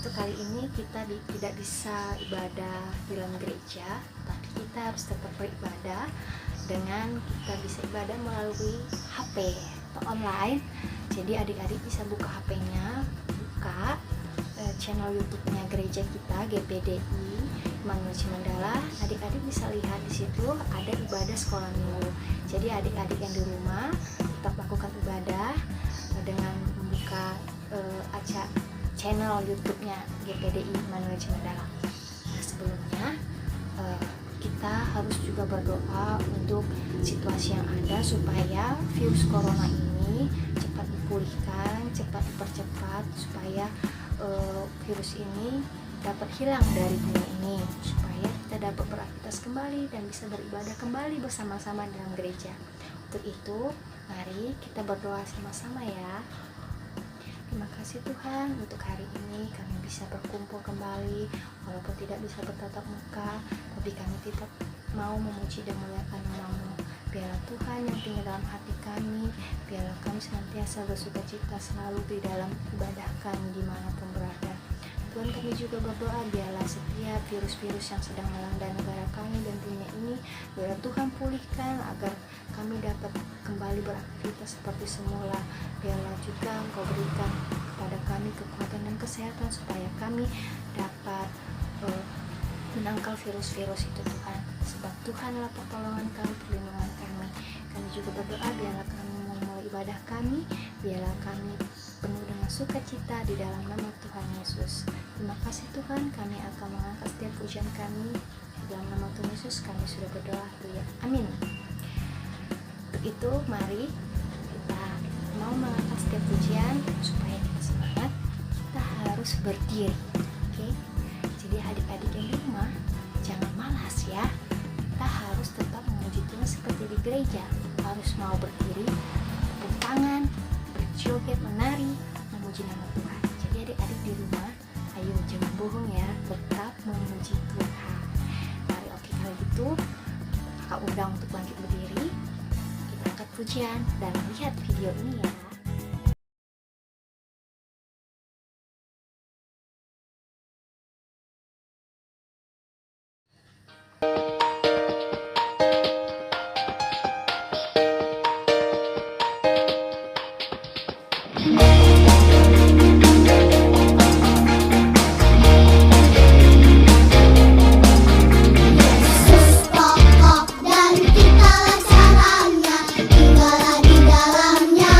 untuk kali ini kita tidak bisa ibadah di dalam gereja, tapi kita harus tetap beribadah dengan kita bisa ibadah melalui HP atau online. Jadi adik-adik bisa buka HP-nya, buka channel YouTube-nya gereja kita GPDI Immanuel Cimandala. Adik-adik bisa lihat di situ ada ibadah sekolah minggu. Jadi adik-adik yang di rumah tetap lakukan ibadah dengan membuka channel YouTube-nya GPDI Immanuel Cimandala. Nah, sebelumnya kita harus juga berdoa untuk situasi yang ada supaya virus corona ini cepat dipulihkan, cepat dipercepat supaya virus ini dapat hilang dari dunia ini, supaya kita dapat beraktivitas kembali dan bisa beribadah kembali bersama-sama dalam gereja. Untuk itu, mari kita berdoa sama-sama ya. Terima kasih Tuhan, untuk hari ini kami bisa berkumpul kembali walaupun tidak bisa bertatap muka, tapi kami tetap mau memuji dan memuliakan nama-Mu. Biarlah Tuhan yang tinggal dalam hati kami, biarlah kami senantiasa bersukacita selalu di dalam ibadah kami dimanapun berada. Tuhan, kami juga berdoa biarlah setiap virus-virus yang sedang melanda negara kami dan dunia ini, biarlah Tuhan pulihkan agar kami dapat kembali beraktivitas seperti semula. Biarlah juga Engkau berikan kepada kami kekuatan dan kesehatan supaya kami dapat menangkal virus-virus itu Tuhan. Sebab Tuhanlah pertolongan kami, perlindungan kami. Kami juga berdoa biarlah kami memulai ibadah kami, biarlah kami penuh dengan sukacita di dalam nama Tuhan Yesus. Terima kasih Tuhan, kami akan mengangkat setiap pujian kami di dalam nama Tuhan Yesus. Kami sudah berdoa, ya. Amin. Untuk itu mari kita mau mengangkat setiap pujian supaya kita semangat. Kita harus berdiri, oke? Jadi adik-adik yang di rumah jangan malas ya. Kita harus tetap memuji Tuhan seperti di gereja. Harus mau berdiri, tepuk tangan, berjoget, menari, memuji nama Tuhan. Jadi adik-adik di rumah, ayo jangan bohong ya, tetap memuji Tuhan. Mari, oke, kalau gitu kakak undang untuk bangkit berdiri. Kita angkat pujian dan lihat video ini ya. Pokok dan kita caranya, tinggallah di dalamnya.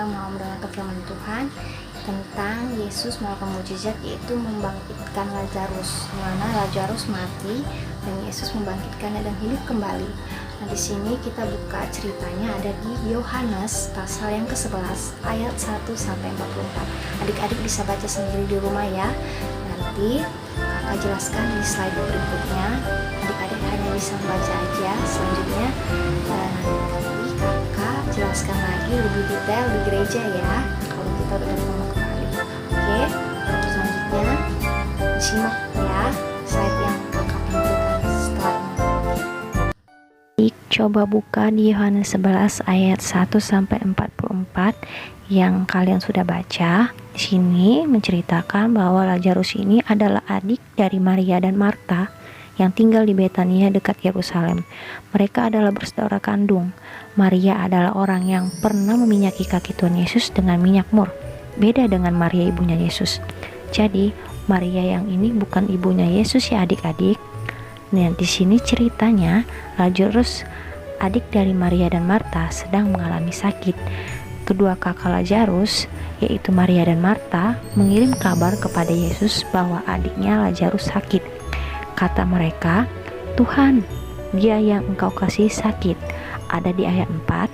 kita mau mendengarkan firman Tuhan tentang Yesus melakukan mukjizat, yaitu membangkitkan Lazarus, di mana Lazarus mati dan Yesus membangkitkannya dan hidup kembali. Nah, di sini kita buka ceritanya ada di Yohanes pasal yang ke-11 ayat 1 sampai 44. Adik-adik bisa baca sendiri di rumah ya. Nanti kakak jelaskan di slide berikutnya. Adik-adik hanya bisa membaca aja. Selanjutnya nanti kakak jelaskan lagi lebih detail di gereja ya, kalau kita udah ketemu kembali. Oke, selanjutnya simak ya slide yang kakak tampilkan setelahnya. Coba buka di Yohanes 11 ayat 1 sampai 44 yang kalian sudah baca. Di sini menceritakan bahwa Lazarus ini adalah adik dari Maria dan Marta yang tinggal di Betania dekat Yerusalem. Mereka adalah bersaudara kandung. Maria adalah orang yang pernah meminyaki kaki Tuhan Yesus dengan minyak mur. Beda dengan Maria ibunya Yesus. Jadi, Maria yang ini bukan ibunya Yesus ya adik-adik. Nah, di sini ceritanya Lazarus, adik dari Maria dan Marta, sedang mengalami sakit. Kedua kakak Lazarus, yaitu Maria dan Marta, mengirim kabar kepada Yesus bahwa adiknya Lazarus sakit. Kata mereka, "Tuhan, dia yang engkau kasih sakit." Ada di ayat 4.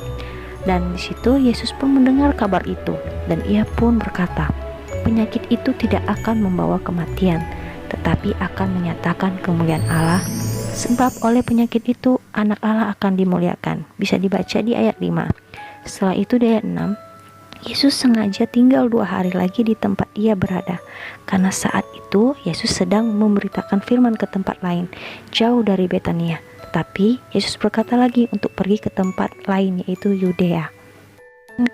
Dan di situ Yesus pun mendengar kabar itu, dan ia pun berkata, "Penyakit itu tidak akan membawa kematian, tetapi akan menyatakan kemuliaan Allah, sebab oleh penyakit itu anak Allah akan dimuliakan." Bisa dibaca di ayat 5. Setelah itu di ayat 6, Yesus sengaja tinggal 2 hari lagi di tempat ia berada, karena saat itu Yesus sedang memberitakan firman ke tempat lain, jauh dari Betania. Tetapi Yesus berkata lagi untuk pergi ke tempat lain, yaitu Yudea.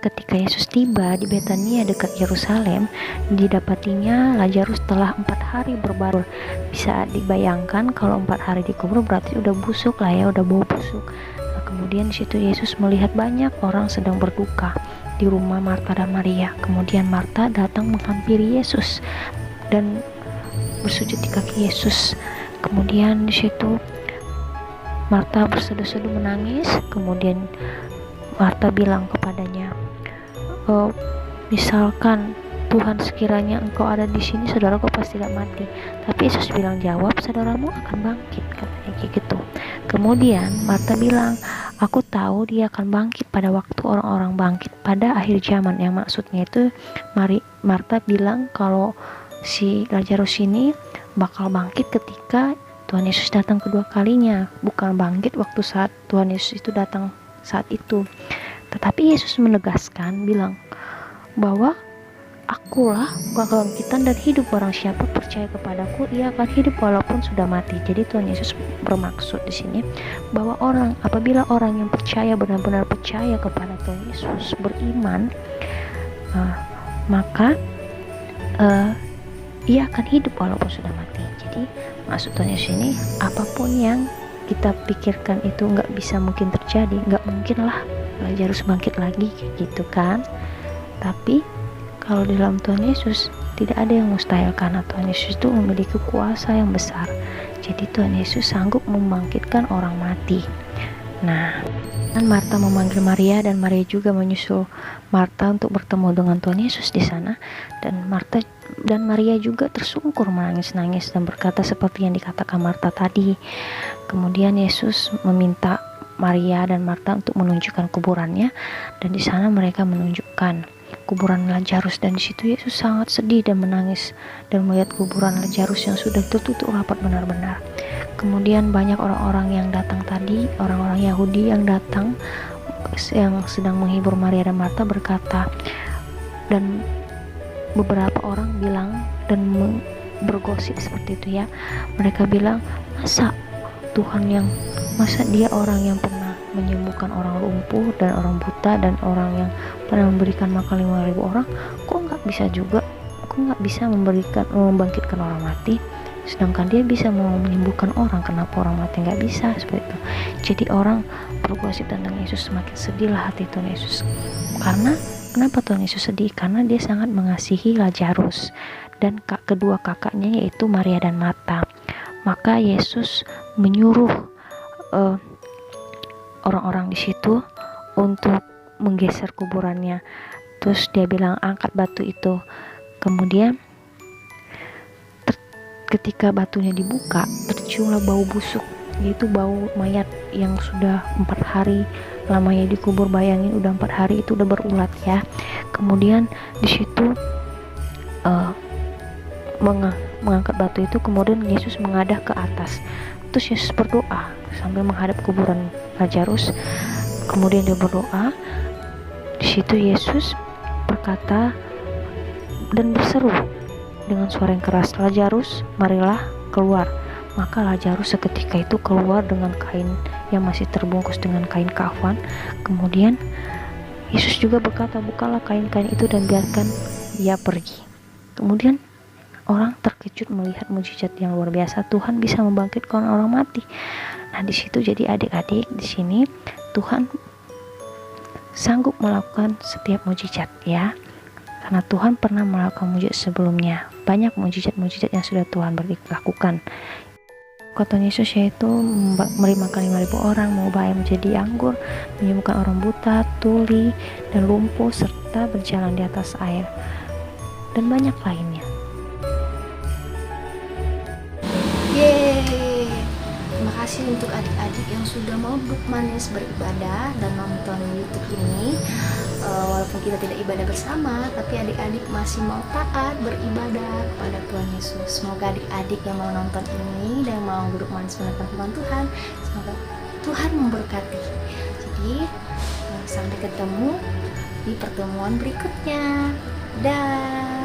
Ketika Yesus tiba di Betania dekat Yerusalem, didapatinya Lazarus telah 4 hari berbaring. Bisa dibayangkan kalau 4 hari dikubur berarti udah busuk lah ya, udah bau busuk. Nah, kemudian di situ Yesus melihat banyak orang sedang berduka di rumah Marta dan Maria. Kemudian Marta datang menghampiri Yesus dan bersujud di kaki Yesus. Kemudian di situ Marta berseduh-seduh menangis. Kemudian Marta bilang kepadanya, "Misalkan Tuhan, sekiranya engkau ada di sini, saudaraku pasti tidak mati." Tapi Yesus bilang, "Jawab, saudaramu akan bangkit," katanya kayak gitu. Kemudian Marta bilang, "Aku tahu dia akan bangkit pada waktu orang-orang bangkit pada akhir zaman." Yang maksudnya itu Marta bilang kalau si Lazarus ini bakal bangkit ketika Tuhan Yesus datang kedua kalinya, bukan bangkit waktu saat Tuhan Yesus itu datang saat itu. Tetapi Yesus menegaskan bilang bahwa "Akulah kebangkitan dan hidup, barang siapa percaya kepadaku, ia akan hidup walaupun sudah mati." Jadi Tuhan Yesus bermaksud di sini bahwa apabila orang yang percaya, benar-benar percaya kepada Tuhan Yesus, beriman, maka ia akan hidup walaupun sudah mati. Jadi maksud Tuhan Yesus ini, apapun yang kita pikirkan itu nggak bisa mungkin terjadi, nggak mungkin lah Lazarus bangkit lagi kayak gitu kan. Tapi kalau di dalam Tuhan Yesus tidak ada yang mustahil, karena Tuhan Yesus itu memiliki kuasa yang besar. Jadi Tuhan Yesus sanggup membangkitkan orang mati. Nah, Marta memanggil Maria dan Maria juga menyusul Marta untuk bertemu dengan Tuhan Yesus di sana. Dan Marta dan Maria juga tersungkur menangis-nangis dan berkata seperti yang dikatakan Marta tadi. Kemudian Yesus meminta Maria dan Marta untuk menunjukkan kuburannya, dan di sana mereka menunjukkan kuburan Lazarus. Dan di situ Yesus sangat sedih dan menangis dan melihat kuburan Lazarus yang sudah tertutup rapat benar-benar. Kemudian banyak orang-orang yang datang tadi, orang-orang Yahudi yang datang yang sedang menghibur Maria dan Marta berkata, dan beberapa orang bilang dan bergosip seperti itu ya, mereka bilang, masa dia orang yang pernah menyembuhkan orang lumpuh dan orang buta dan orang yang pernah memberikan makan 5.000 orang, kok nggak bisa membangkitkan orang mati, sedangkan dia bisa mau menyembuhkan orang, kenapa orang mati nggak bisa? Seperti itu. Jadi orang bergosip tentang Yesus, semakin sedihlah hati Tuhan Yesus. Karena kenapa Tuhan Yesus sedih? Karena dia sangat mengasihi Lazarus dan kedua kakaknya, yaitu Maria dan Marta. Maka Yesus menyuruh orang-orang di situ untuk menggeser kuburannya. Terus dia bilang angkat batu itu. Kemudian ketika batunya dibuka, terciumlah bau busuk, yaitu bau mayat yang sudah 4 hari lamanya dikubur. Bayangin udah 4 hari itu udah berulat ya. Kemudian di situ mengangkat batu itu, kemudian Yesus mengadah ke atas. Terus Yesus berdoa sambil menghadap kuburan Lazarus. Kemudian dia berdoa. Di situ Yesus berkata dan berseru dengan suara yang keras, "Lazarus, marilah keluar." Maka Lazarus seketika itu keluar dengan kain yang masih terbungkus dengan kain kafan. Kemudian Yesus juga berkata, "Bukalah kain-kain itu dan biarkan ia pergi." Kemudian orang terkejut melihat mujizat yang luar biasa. Tuhan bisa membangkitkan orang mati. Nah, di situ jadi adik-adik, di sini Tuhan sanggup melakukan setiap mujizat ya. Karena Tuhan pernah melakukan mujizat sebelumnya. Banyak mujizat-mujizat yang sudah Tuhan lakukan. Kata Yesus yaitu memakan 5.000 orang, mengubah air menjadi anggur, menyembuhkan orang buta, tuli, dan lumpuh, serta berjalan di atas air, dan banyak lainnya. Yeay, terima kasih untuk adik-adik yang sudah mau duduk manis beribadah dan nonton YouTube ini. Walaupun kita tidak ibadah bersama, tapi adik-adik masih mau taat beribadah kepada Tuhan Yesus. Semoga adik-adik yang mau nonton ini dan mau duduk manis mendengarkan firman Tuhan, semoga Tuhan memberkati. Jadi sampai ketemu di pertemuan berikutnya. Dah.